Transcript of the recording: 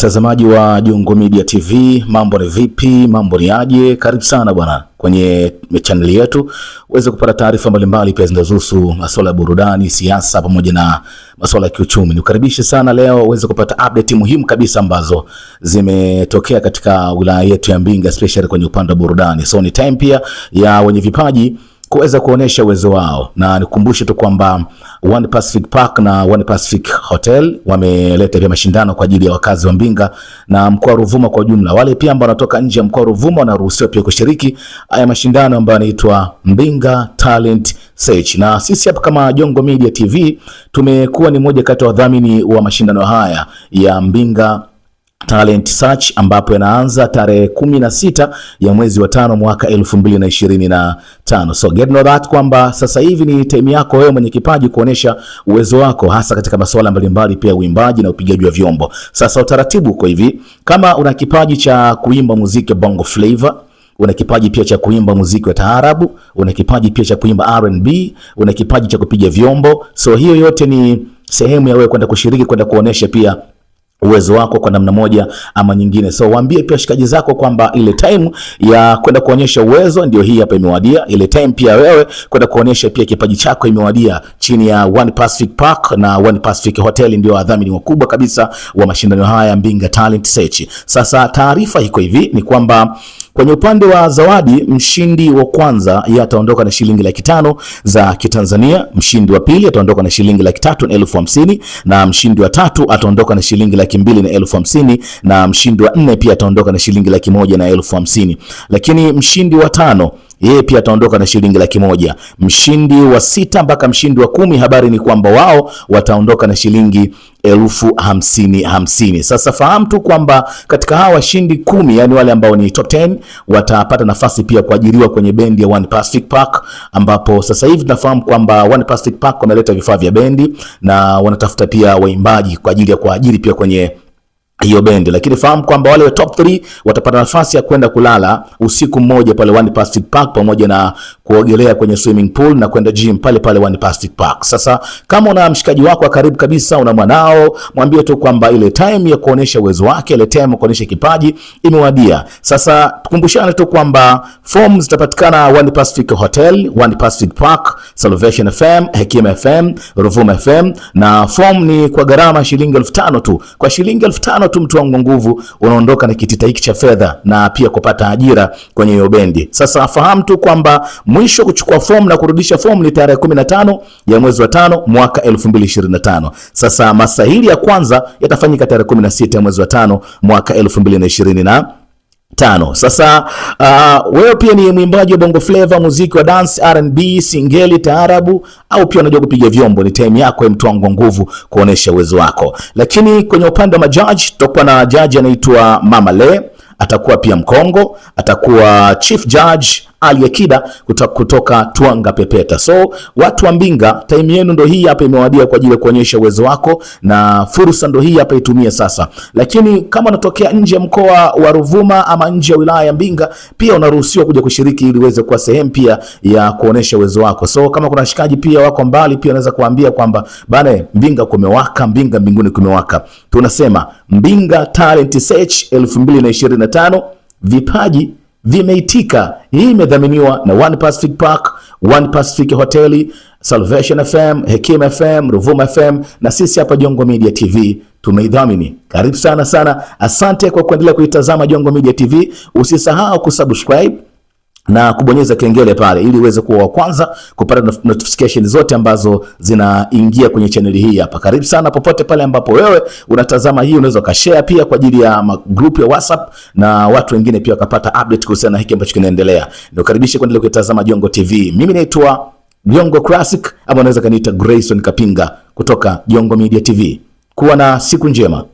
Mtazamaji wa Jongo Media TV, mambo ni vipi? Mambo ni aje? Karibu sana bwana kwenye channel yetu uweze kupata taarifa mbalimbali pia zinazohusu masuala ya burudani, siasa pamoja na masuala ya kiuchumi. Nikaribishe sana leo uweze kupata update muhimu kabisa ambazo zimetokea katika wilaya yetu ya Mbinga, especially kwenye upande wa burudani. So ni time pia ya wenye vipaji kuweza kuonesha uwezo wao, na nikukumbushe tu kwamba One Pacific Park na One Pacific Hotel wameleta pia mashindano kwa ajili ya wakazi wa Mbinga na mkoa wa Ruvuma kwa jumla. Wale pia ambao wanatoka nje ya mkoa wa Ruvuma wanaruhusiwa pia kushiriki haya mashindano ambayo yanaitwa Mbinga Talent Search. Na sisi hapa kama Jongo Media TV tumekuwa ni moja kati ya wadhamini wa mashindano haya ya Mbinga Talent Search, ambapo yanaanza tarehe 16 ya mwezi wa 5 mwaka 2025. So get know that kwamba sasa hivi ni time yako wewe mwenye kipaji kuonesha uwezo wako, hasa katika masuala mbalimbali pia uimbaji na upigaji wa vyombo. Sasa utaratibu uko hivi: kama una kipaji cha kuimba muziki bongo flavor, una kipaji pia cha kuimba muziki wa taarabu, una kipaji pia cha kuimba R&B, una kipaji cha kupiga vyombo, so hiyo yote ni sehemu ya wewe kwenda kushiriki, kwenda kuonesha pia uwezo wako kwa namna moja ama nyingine. So waambie pia shikaji zako kwamba ile time ya kwenda kuonyesha uwezo ndio hii hapa imewadia. Ile time pia wewe kwenda kuonyesha pia kipaji chako imewadia, chini ya One Pacific Park na One Pacific Hotel ndio wadhamini wakubwa kabisa wa mashindano haya Mbinga Talent Search. Sasa taarifa iko hivi ni kwamba kwenye upande wa zawadi, mshindi wa kwanza yeye ataondoka na shilingi 500 za Kitanzania, mshindi wa pili ataondoka na shilingi 350,000, na mshindi wa tatu ataondoka na shilingi 250,000, na mshindi wa 4 pia ataondoka na shilingi 150,000. Lakini mshindi wa 5 yeye pia ataondoka na shilingi 100,000. Mshindi wa 6 mpaka mshindi wa 10, habari ni kwamba wao wataondoka na shilingi 50,000. Sasa fahamu tu kwamba katika hawa washindi 10, yani wale ambao ni top 10, watapata nafasi pia kuajiriwa kwenye bendi ya One Pacific Park, ambapo sasa hivi tunafahamu kwamba One Pacific Park wameleta vifaa vya bendi na wanatafuta pia waimbaji kwa ajili ya kuajiri pia kwenye hiyo bendi. Lakini fahamu kwamba wale top 3 watapata nafasi ya kwenda kulala usiku mmoja pale One Pacific Park, pamoja na kuogelea kwenye swimming pool na kwenda gym pale One Pacific Park. Sasa kama una mshikaji wako wa karibu kabisa, una mwanao, mwambie tu kwamba ile time ya kuonesha uwezo wake, ile time ya kuonesha kipaji imewadia. Sasa tukumbushane tu kwamba forms zitapatikana One Pacific Hotel, One Pacific Park, Salvation FM, Hekima FM, Ruvuma FM, na form ni kwa gharama shilingi 5,000 tu. Kwa shilingi 5,000 tu mtu wangu nguvu unaondoka na kitita hiki cha fedha na pia kupata ajira kwenye hiyo bendi. Sasa fahamu tu kwamba mwisho kuchukua form na kurudisha form ni tarehe 15 ya mwezi wa 5 mwaka 2025. Sasa masahili ya kwanza yatafanyika tarehe 16 ya mwezi wa 5 mwaka 2025. Sasa wewe pia ni mwimbaji wa bongo flavor, muziki wa dance, R&B, singeli, taarabu, au pia unajua kupiga vyombo, ni time yako ya mtu wangu nguvu kuonesha uwezo wako. Lakini kwenye upande wa majaji tutakuwa na judge anaitwa Mama Le, atakuwa pia Mkongo, atakuwa chief judge Ali Akida kutoka Twanga Pepeta. So watu wa Mbinga, time yenu ndo hii hapa imewadia kwa ajili ya kuonyesha uwezo wako, na fursa ndo hii hapa, itumie sasa. Lakini kama unatokea nje ya mkoa wa Ruvuma ama nje ya wilaya ya Mbinga, pia unaruhusiwa kuja kushiriki ili uweze kuwa sehemu pia ya kuonesha uwezo wako. So kama kuna shikaji pia wako mbali, pia unaweza kuambia kwamba bana, Mbinga kumewaka, Mbinga mbinguni kumewaka. Tunasema Mbinga Talent Search 2025, vipaji vimeitika. Hii imedhaminiwa na One Pacific Park, One Pacific Hotel, Salvation FM, Hekima FM, Ruvuma FM, na sisi hapa Jongo Media TV tumeidhamini. Karibu sana. Asante kwa kuendelea kuitazama Jongo Media TV. Usisahau kusubscribe na kubonyeza kengele pale ili uweze kuwa wa kwanza kupata notification zote ambazo zinaingia kwenye channel hii hapa. Karibu sana popote pale ambapo wewe unatazama hii, unaweza ukashare pia kwa ajili ya group ya WhatsApp na watu wengine pia wakapata update kuhusiana na hiki ambacho kinaendelea. Nikukaribisha kuendelea kutazama Jongo TV. Mimi naitwa Jongo Classic, ama unaweza kaniita Grayson Kapinga kutoka Jongo Media TV. Kuwa na siku njema.